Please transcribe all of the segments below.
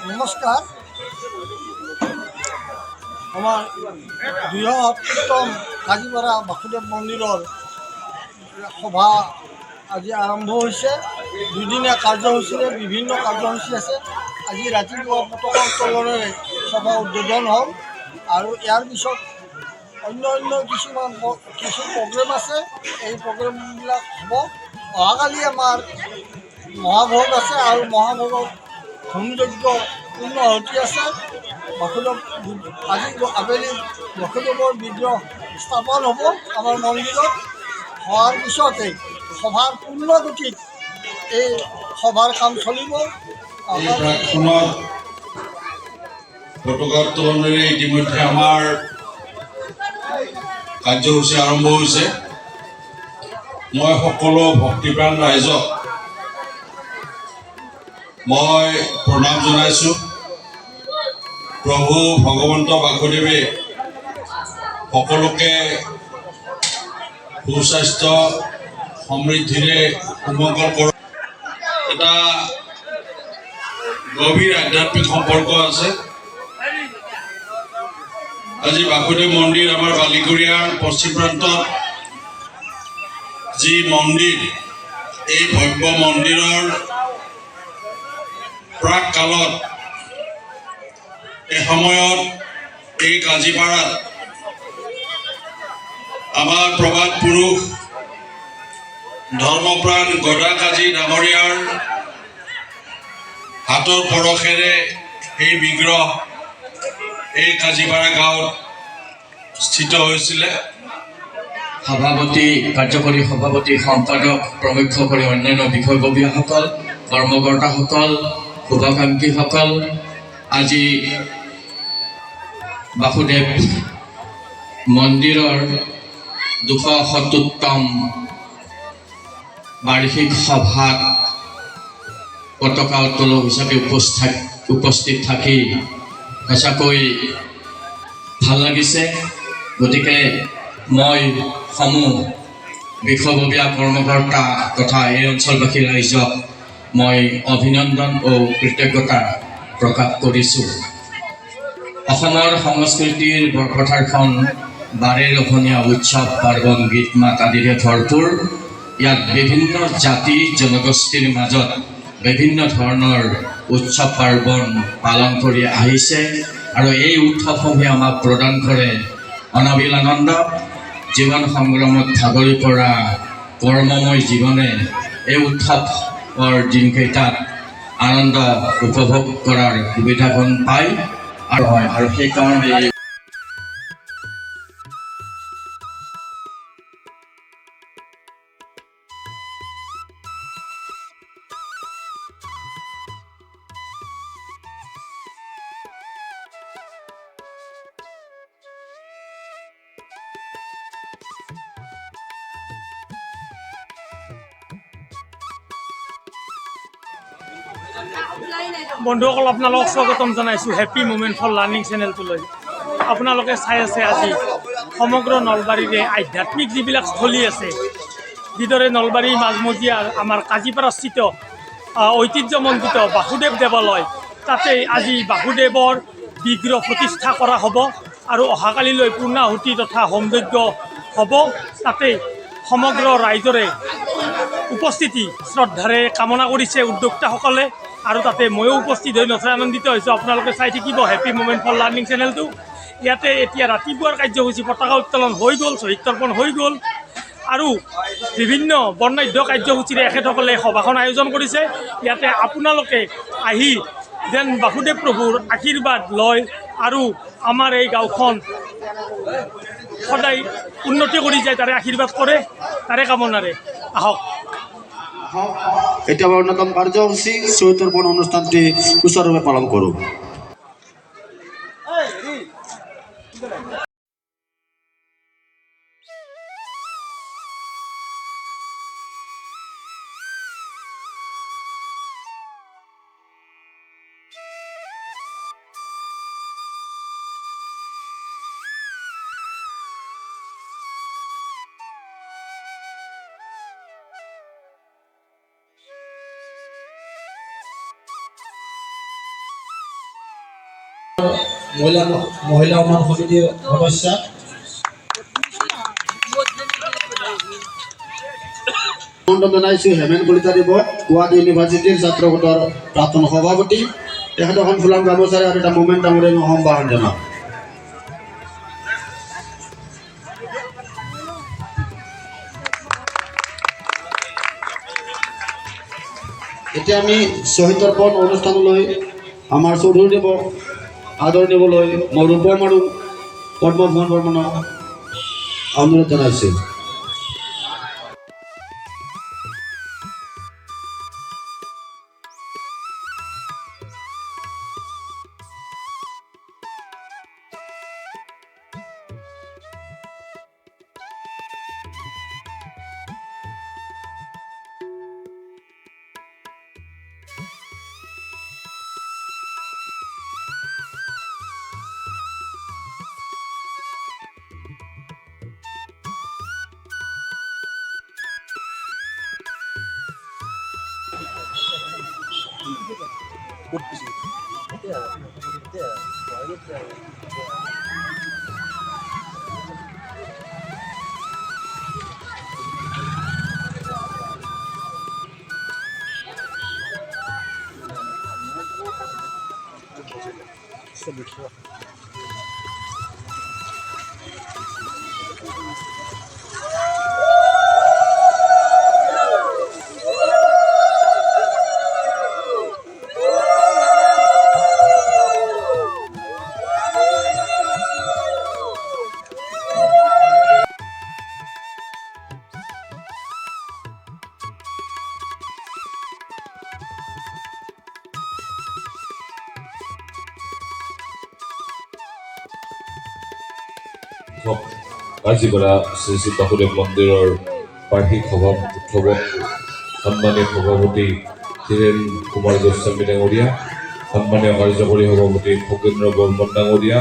নমস্কাৰ। আমাৰ বৃহত্তম কাজিপাৰা বাসুদেৱ মন্দিৰৰ সভা আজি আৰম্ভ হৈছে। দুদিনীয়া কাৰ্যসূচীৰে বিভিন্ন কাৰ্যসূচী আছে। আজি ৰাতিপুৱা পতাকা উত্তোলনেৰে সভা উদ্বোধন হ'ল আৰু ইয়াৰ পিছত অন্য কিছু প্ৰগ্ৰেম আছে। এই প্ৰগ্ৰেমবিলাক হ'ব। অহাকালি আমাৰ মহাভোগ আছে আৰু মহাভোগত হোমযজ্ঞ পূৰ্ণাহুতি আছে। আজি আবেলি বাসুদেৱৰ বিগ্ৰহ স্থাপন হ'ব আমাৰ মন্দিৰত। হোৱাৰ পিছতেই সভাৰ পূৰ্ণগতিত এই সভাৰ কাম চলিব। পতাকা উত্তোলনেৰে ইতিমধ্যে আমাৰ কাৰ্যসূচী আৰম্ভ হৈছে। মই সকলো ভক্তিপ্ৰাণ ৰাইজক মই প্ৰণাম জনাইছোঁ। প্ৰভু ভগৱন্ত বাসুদেৱে সকলোকে সুস্বাস্থ্য সমৃদ্ধিৰে সুমংগল কৰক। এটা গভীৰ আধ্যাত্মিক সম্পৰ্ক আছে। আজি বাসুদেৱ মন্দিৰ আমাৰ বালিকৰীয়াৰ পশ্চিম প্ৰান্তত যি মন্দিৰ, এই ভব্য মন্দিৰৰ প্ৰাক কালত এসময়ত এই কাজিপাৰাত আমাৰ প্ৰবাদ পুৰুষ ধৰ্মপ্ৰাণ গদা কাজী ডাঙৰীয়াৰ হাতৰ পৰশেৰে এই বিগ্ৰহ এই কাজিপাৰা গাঁৱত স্থিত হৈছিলে। সভাপতি, কাৰ্যকৰী সভাপতি, সম্পাদক প্ৰমুখ্য কৰি অন্যান্য বিষয়ববীয়াসকল, কৰ্মকৰ্তাসকল, শুভাকাংক্ষীসকল, আজি বাসুদেৱ মন্দিৰৰ ২৭০তম বাৰ্ষিক সভাত পতাকা উত্তোলক হিচাপে উপস্থিত থাকি সঁচাকৈ ভাল লাগিছে। গতিকে মই সমূহ বিষয়ববীয়া কৰ্মকৰ্তা তথা এই অঞ্চলবাসী ৰাইজক মই অভিনন্দন ও কৃতজ্ঞতা প্ৰকাশ কৰিছোঁ। অসমৰ সংস্কৃতিৰ বৰপথাৰখন বাৰেৰহণীয়া উৎসৱ পাৰ্বণ গীত মাত আদিৰে ভৰপূৰ। ইয়াত বিভিন্ন জাতি জনগোষ্ঠীৰ মাজত বিভিন্ন ধৰণৰ উৎসৱ পাৰ্বণ পালন কৰি আহিছে আৰু এই উৎসৱসমূহে আমাক প্ৰদান কৰে অনাবিল আনন্দ। জীৱন সংগ্ৰামত ভাগৰি পৰা কৰ্মময় জীৱনে এই উৎসৱৰ দিনকেইটাত আনন্দ উপভোগ কৰাৰ সুবিধাকণ পায় আৰু সেইকাৰণে বন্ধুসকল আপোনালোকক স্বাগতম জনাইছোঁ হেপী মুমেণ্ট ফৰ লাৰ্ণিং চেনেলটোলৈ। আপোনালোকে চাই আছে আজি সমগ্ৰ নলবাৰীৰে আধ্যাত্মিক যিবিলাক স্থলী আছে, যিদৰে নলবাৰী মাজমজিয়াৰ আমাৰ কাজিপাৰাস্থিত ঐতিহ্যমণ্ডিত বাসুদেৱ দেৱালয়, তাতে আজি বাসুদেৱৰ বিগ্ৰহ প্ৰতিষ্ঠা কৰা হ'ব আৰু অহাকালিলৈ পূৰ্ণাহুতি তথা হোমযজ্ঞ হ'ব। তাতে সমগ্ৰ ৰাইজৰে উপস্থিতি শ্ৰদ্ধাৰে কামনা কৰিছে উদ্যোক্তাসকলে, আৰু তাতে ময়ো উপস্থিত হৈ নথৈ আনন্দিত হৈছোঁ। আপোনালোকে চাই থাকিব হেপী মুমেণ্ট ফৰ লাৰ্ণিং চেনেলটো। ইয়াতে এতিয়া ৰাতিপুৱাৰ কাৰ্যসূচী পতাকা উত্তোলন হৈ গ'ল, শ্বহীদ তৰ্পণ হৈ গ'ল, আৰু বিভিন্ন বৰ্ণাঢ্য কাৰ্যসূচীৰে এখেতসকলে সভাখন আয়োজন কৰিছে। ইয়াতে আপোনালোকে আহি যেন বাসুদেৱ প্ৰভুৰ আশীৰ্বাদ লয় আৰু আমাৰ এই গাঁওখন সদায় উন্নতি কৰি যায়, তাৰে আশীৰ্বাদ কৰে, তাৰে কামনাৰে আহক। এটা আমার অন্যতম কার্যসূচী শ্বহীদ তর্পণ অনুষ্ঠানটি সুচারুরূপে পালন করুন। মহিলা উন্নয়ন সমিতির সদস্য আমন্ত্রণ জানাইছো হেমেন কলিতা দেৱ গুৱাহাটী ইউনিভাৰ্চিটিৰ ছাত্ৰ গোটৰ প্ৰাক্তন সভাপতি, তেখেত এখন ফুলাম গামোচাৰে আৰু এটা মোমেণ্টামেৰে সম্ভাষণ জনাম। এতিয়া আমি শ্বহীদ তৰ্পণ অনুষ্ঠানলৈ আমাৰ চৌধুৰীদেৱক আদৰ দিবলৈ মই ৰূপম আৰু পদ্মভুৱন বৰ্মনক অনুৰোধ জনাইছোঁ। কাজিপাৰা শ্ৰী শ্ৰী বাসুদেৱ মন্দিৰৰ বাৰ্ষিক সভা উৎসৱত সন্মানীয় সভাপতি ধীৰেন কুমাৰ গোস্বামী ডাঙৰীয়া, সন্মানীয় কাৰ্যকৰী সভাপতি খগেন্দ্ৰ বৰ্মন ডাঙৰীয়া,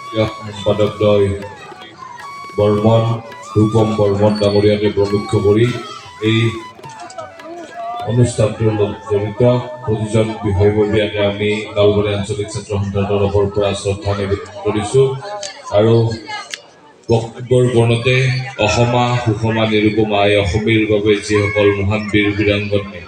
ক্ৰীড়া সম্পাদকদ্বয় বৰ্মন, ৰূপম বৰ্মন ডাঙৰীয়াকে প্ৰমুখ্য কৰি এই অনুষ্ঠানটোৰ লগত জড়িত প্ৰতিজন বিষয়ববীয়াকে আমি নলবাৰী আঞ্চলিক ছাত্ৰ সন্থাৰ তৰফৰ পৰা শ্ৰদ্ধা নিবেদন কৰিছোঁ। আৰু বক্তব্যৰ বৰ্ণতে অসমা সুষমা নিৰূপমা এই অসমীৰ বাবে যিসকল মহান বীৰ বীৰাংগনে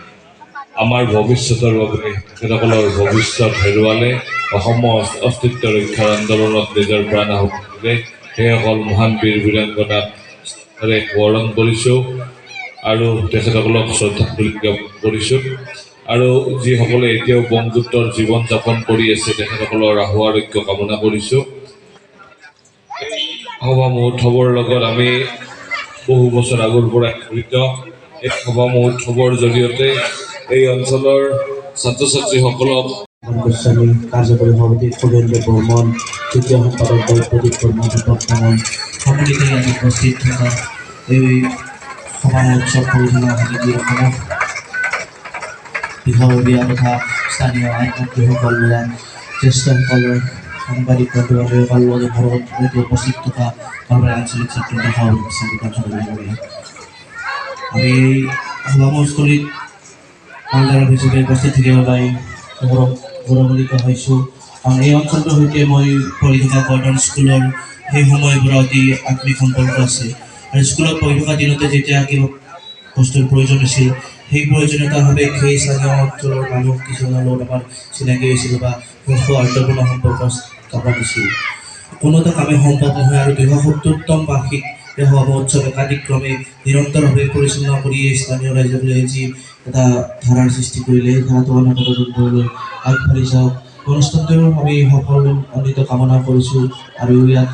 আমাৰ ভৱিষ্যতৰ বাবে তেখেতসকলৰ ভৱিষ্যত হেৰুৱালে, অসমৰ অস্তিত্ব ৰক্ষাৰ আন্দোলনত নিজৰ প্ৰাণ আহুতি দিলে, সেইসকল মহান বীৰ বীৰাংগনাক স্মৰণ কৰিছোঁ আৰু তেখেতসকলক শ্ৰদ্ধাঞ্জলি জ্ঞাপন কৰিছোঁ। আৰু যিসকলে এতিয়াও বন্ধুত্বৰ জীৱন যাপন কৰি আছে তেখেতসকলৰ আহু আৰোগ্য কামনা কৰিছোঁ। সভা মহোৎসৱৰ লগত আমি বহু বছৰ আগৰ পৰা জড়িত। এই সভা মহোৎসৱৰ জৰিয়তে এই অঞ্চলৰ ছাত্ৰ ছাত্ৰীসকলক গোস্বামী, কাৰ্যকৰী সভাপতি খগেন্দ্ৰ বৰ্মন, তৃতীয় সম্পাদক প্ৰদীপ বৰ্মন, দীপক বৰ্মন সকলোকে আজি উপস্থিত থকা এই সভা মহোৎসৱ পৰিচালনা সমিতিৰ সমূহ বিষয়ববীয়া তথা স্থানীয় আইনমন্ত্ৰীসকল জ্যেষ্ঠসকলৰ সাংবাদিক বন্ধুবান্ধৱীসকল লগতে ঘৰত উপস্থিত থকা নলবাৰী আঞ্চলিক ছাত্ৰ সভাপতি সংগঠন আমি সভামস্থলীত ভালদৰে হিচাপে উপস্থিত থাকিব পাৰি গৌৰৱান্বিত হৈছোঁ। কাৰণ এই অঞ্চলটোৰ সৈতে মই পঢ়ি থকা গৰ্ডন স্কুলৰ সেই সময়ৰ পৰা অতি আত্মিক সম্পৰ্ক আছে আৰু স্কুলত পঢ়ি থকা দিনতে যেতিয়া কিবা বস্তুৰ প্ৰয়োজন আছিল সেই প্ৰয়োজনীয়তাৰ বাবে সেই স্থানীয় অঞ্চলৰ মানুহ কিছুমানৰ লগত আমাৰ চিনাকি হৈছিল বা সৌহাৰ্দ্যপূৰ্ণ সম্পৰ্ক স্থাপন হৈছিল। কোনো এটা কামে সম্ভৱ নহয় আৰু ২৭০তম বাৰ্ষিক এই সভা মহোৎসৱ একাধিক্ৰমে নিৰন্তৰভাৱে পৰিচালনা কৰি স্থানীয় ৰাইজলৈ যি এটা ধাৰাৰ সৃষ্টি কৰিলে সেই ধাৰাটো অনাগতলৈ আগবাঢ়ি যাওক। অনুষ্ঠানটোৰ আমি সফল অনিত কামনা কৰিছোঁ আৰু ইয়াত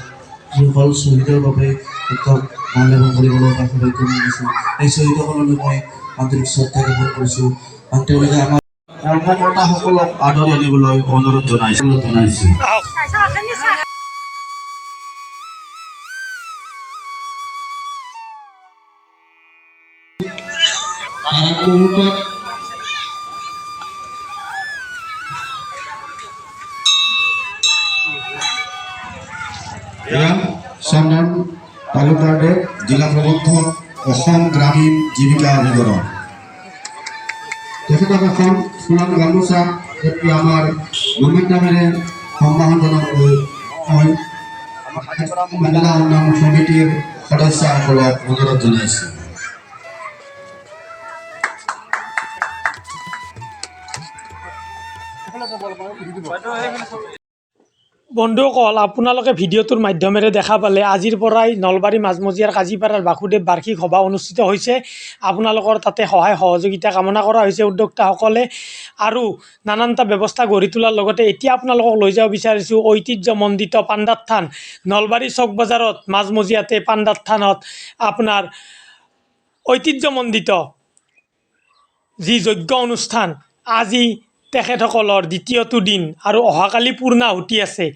যিসকল শ্বহীদৰ বাবে মাল্যদান কৰিবলৈ সক্ষম হৈছোঁ সেই শ্বহীদসকললৈ মই আন্তৰিক শ্ৰদ্ধা জ্ঞাপন কৰিছোঁ আৰু তেওঁলোকে আমাৰ কৰ্মকৰ্তাসকলক আদৰি আনিবলৈ অনুৰোধ জনাইছোঁ। চন্দন তালুকদাৰ জিলা প্ৰবন্ধক অসম গ্ৰামীণ জীৱিকা অধিকৰণ তেখেতক এখন ফুলাম গামোচা এতিয়া আমাৰ মুভমেণ্ট নামেৰে সম্ভাষণ জনাবলৈ মই মহিলা উন্নয়ন সমিতিৰ সদস্যসকলক অনুৰোধ জনাইছোঁ। বন্ধুসকল, আপোনালোকে ভিডিঅ'টোৰ মাধ্যমেৰে দেখা পালে আজিৰ পৰাই নলবাৰী মাজমজিয়াৰ কাজিপাৰাৰ বাসুদেৱ বাৰ্ষিক সভা অনুষ্ঠিত হৈছে। আপোনালোকৰ তাতে সহায় সহযোগিতা কামনা কৰা হৈছে উদ্যোক্তাসকলে আৰু নানানটা ব্যৱস্থা গঢ়ি তোলাৰ লগতে এতিয়া আপোনালোকক লৈ যাব বিচাৰিছোঁ ঐতিহ্যমণ্ডিত পাণ্ডাৰ থান নলবাৰী চক বজাৰত মাজমজিয়াতে পাণ্ডাৰ থানত আপোনাৰ ঐতিহ্যমণ্ডিত যি যজ্ঞ অনুষ্ঠান আজি তেখেতসকলৰ দ্বিতীয়টো দিন আৰু অহাকালি পূৰ্ণাহুতি আছে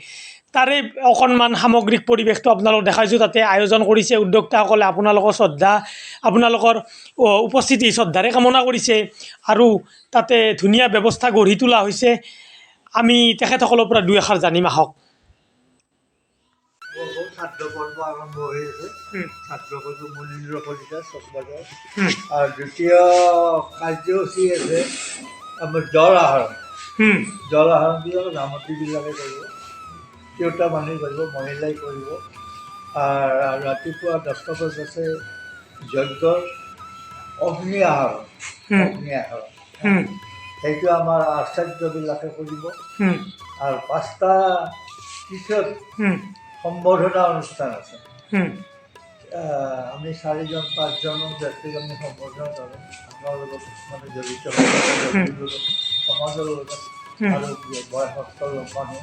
তাৰে অকণমান সামগ্ৰিক পৰিৱেশটো আপোনালোক দেখাইছোঁ। তাতে আয়োজন কৰিছে উদ্যোক্তাসকলে আপোনালোকৰ উপস্থিতি শ্ৰদ্ধাৰে কামনা কৰিছে আৰু তাতে ধুনীয়া ব্যৱস্থা গঢ়ি তোলা হৈছে। আমি তেখেতসকলৰ পৰা দুই এষাৰ জানিম আহক। খাদ্য পৰ্ব আৰম্ভ হৈ আছে। খাদ্য পৰ্ব মনীন্দ্ৰ কলিতা চকবাজাৰ আৰু দ্বিতীয় কাৰ্যসূচী আছে আমাৰ জল আহৰণবিলাক নামতিবিলাকে কৰিব, তিৰোতা মানুহে কৰিব, মহিলাই কৰিব। আৰু ৰাতিপুৱা 10টা বজাত আছে যজ্ঞৰ অগ্নি আহৰণ সেইটো আমাৰ আচাৰ্যবিলাকে কৰিব। আৰু 5টা পিছত সম্বৰ্ধনা অনুষ্ঠান আছে। আমি 4-5জন ব্যক্তিক আমি সম্বৰ্ধনা কৰোঁ আপোনাৰ লগত মানে জড়িত সমাজৰ লগত আৰু বয়সস্থ মানুহ।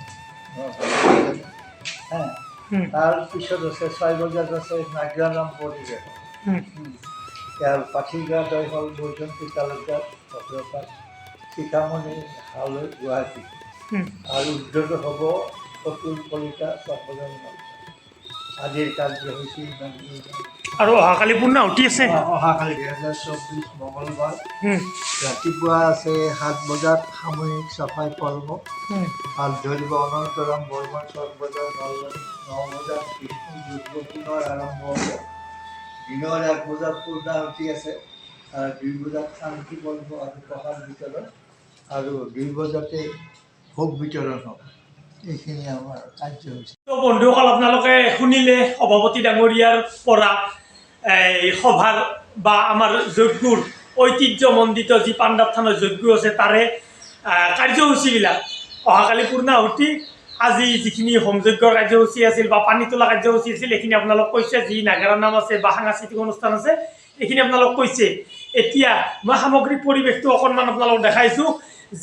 তাৰপিছত আছে 6 বজাত আছে নাগ্ৰানাম পৰিৱেশ। ইয়াৰ পাঠিগাৰ হ'ল বৈজন্তী তালুকদাৰ ভদ্ৰপাত সীতামণি হালৈ গুৱাহাটী আৰু উদ্যোগ হ'ব অতুল কলিতা চকবজাৰ। আজিৰ কাৰ্যসূচী আৰু অহাকালি পূৰ্ণাহুতি আছে। অহাকালি 2024 মঙলবাৰ ৰাতিপুৱা আছে 7 বজাত সামূহিক চাফাই পৰ্ব হাত ধৰিব অনন্তৰাম বৰ্মন চকবজাৰ নলবাৰী। 9 বজাত বিষ্ণু দুৰ্গ পুনৰ আৰম্ভ হ'ব। দিনৰ 1 বজাত পূৰ্ণাহুতি আছে আৰু 2 বজাত শান্তি পৰ্ব আৰু প্ৰসাদ বিতৰণ আৰু 2 বজাতে ভোগ বিতৰণ হ'ব। এইখিনি আমাৰ কাৰ্যসূচী। বন্ধুসকল, আপোনালোকে শুনিলে সভাপতি ডাঙৰীয়াৰ পৰা এই সভাৰ বা আমাৰ যজ্ঞৰ ঐতিহ্যমণ্ডিত যি পাণ্ডাৰ থানৰ যজ্ঞ আছে তাৰে কাৰ্যসূচীবিলাক। অহাকালি পূৰ্ণাহুতি, আজি যিখিনি হোমযজ্ঞৰ কাৰ্যসূচী আছিল বা পানী তোলা কাৰ্যসূচী আছিল এইখিনি আপোনালোক কৈছে, যি নাগাৰা নাম আছে বা সাংস্কৃতিক অনুষ্ঠান আছে এইখিনি আপোনালোক কৈছে। এতিয়া মই সামগ্ৰিক পৰিৱেশটো অকণমান আপোনালোক দেখাইছোঁ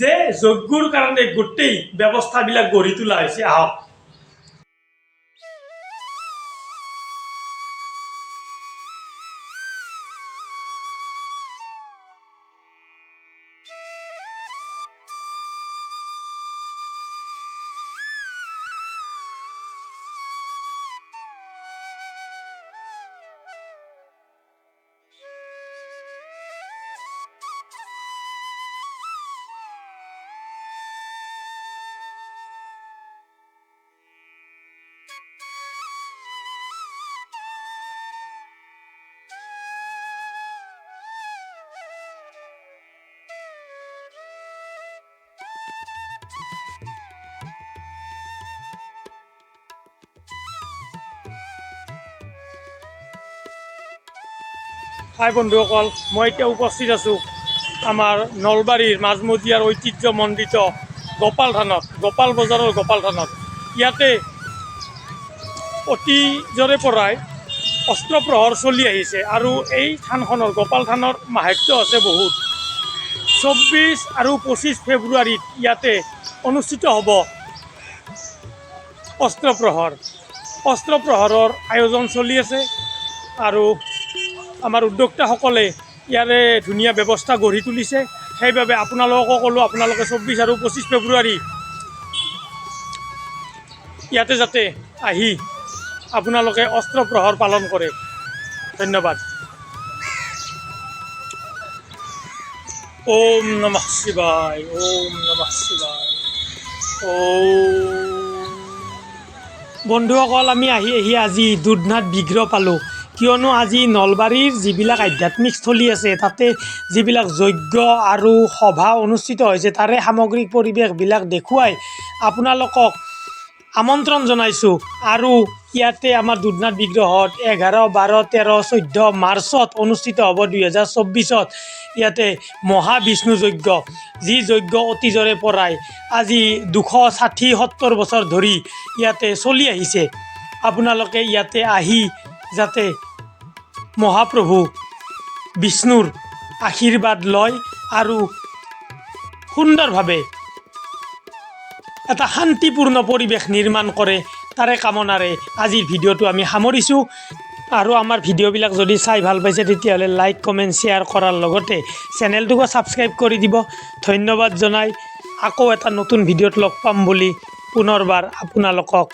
যে যজ্ঞৰ কাৰণে গোটেই ব্যৱস্থাবিলাক গঢ়ি তোলা হৈছে। আহক। হাই বন্ধুসকল, মই এতিয়া উপস্থিত আছোঁ আমাৰ নলবাৰীৰ মাজমজিয়াৰ ঐতিহ্যমণ্ডিত গোপাল থানত, গোপাল বজাৰৰ গোপাল থানত। ইয়াতে অতীজৰে পৰাই অস্ত্ৰপ্ৰহৰ চলি আহিছে আৰু এই থানখনৰ গোপাল থানৰ মাহাত্য আছে বহুত। 24 আৰু 25 ফেব্ৰুৱাৰীত ইয়াতে অনুষ্ঠিত হ'ব অস্ত্ৰপ্ৰহৰৰ আয়োজন চলি আছে আৰু আমাৰ উদ্যোক্তাসকলে ইয়াৰে ধুনীয়া ব্যৱস্থা গঢ়ি তুলিছে। সেইবাবে আপোনালোককো ক'লোঁ, আপোনালোকে 24 আৰু 25 ফেব্ৰুৱাৰী ইয়াতে যাতে আহি আপোনালোকে অস্ত্ৰপ্ৰহৰ পালন কৰে। ধন্যবাদ। ওম নমঃ শিৱায়, ওম নমঃ শিৱায়, ওম। বন্ধুসকল, আমি আহি আজি দুধনাথ বিগ্ৰহ পালোঁ, কিয়নো আজি নলবাৰীৰ যিবিলাক আধ্যাত্মিক স্থলী আছে তাতে যিবিলাক যজ্ঞ আৰু সভা অনুষ্ঠিত হৈছে তাৰে সামগ্ৰিক পৰিৱেশবিলাক দেখুৱাই আপোনালোকক আমন্ত্ৰণ জনাইছোঁ। আৰু ইয়াতে আমাৰ দুধনাথ বিগ্ৰহত 11, 12, 13, 14 মাৰ্চত অনুষ্ঠিত হ'ব 2024-ত ইয়াতে মহাবিষ্ণু যজ্ঞ, যি যজ্ঞ অতীজৰে পৰাই আজি 260-70 বছৰ ধৰি ইয়াতে চলি আহিছে। আপোনালোকে ইয়াতে আহি যাতে মহাপ্ৰভু বিষ্ণুৰ আশীৰ্বাদ লয় আৰু সুন্দৰভাৱে এটা শান্তিপূৰ্ণ পৰিৱেশ নিৰ্মাণ কৰে, তাৰে কামনাৰে আজিৰ ভিডিঅ'টো আমি সামৰিছোঁ। আৰু আমাৰ ভিডিঅ'বিলাক যদি চাই ভাল পাইছে তেতিয়াহ'লে লাইক, কমেণ্ট, শ্বেয়াৰ কৰাৰ লগতে চেনেলটোকো ছাবস্ক্ৰাইব কৰি দিব। ধন্যবাদ জনাই আকৌ এটা নতুন ভিডিঅ'ত লগ পাম বুলি পুনৰবাৰ আপোনালোকক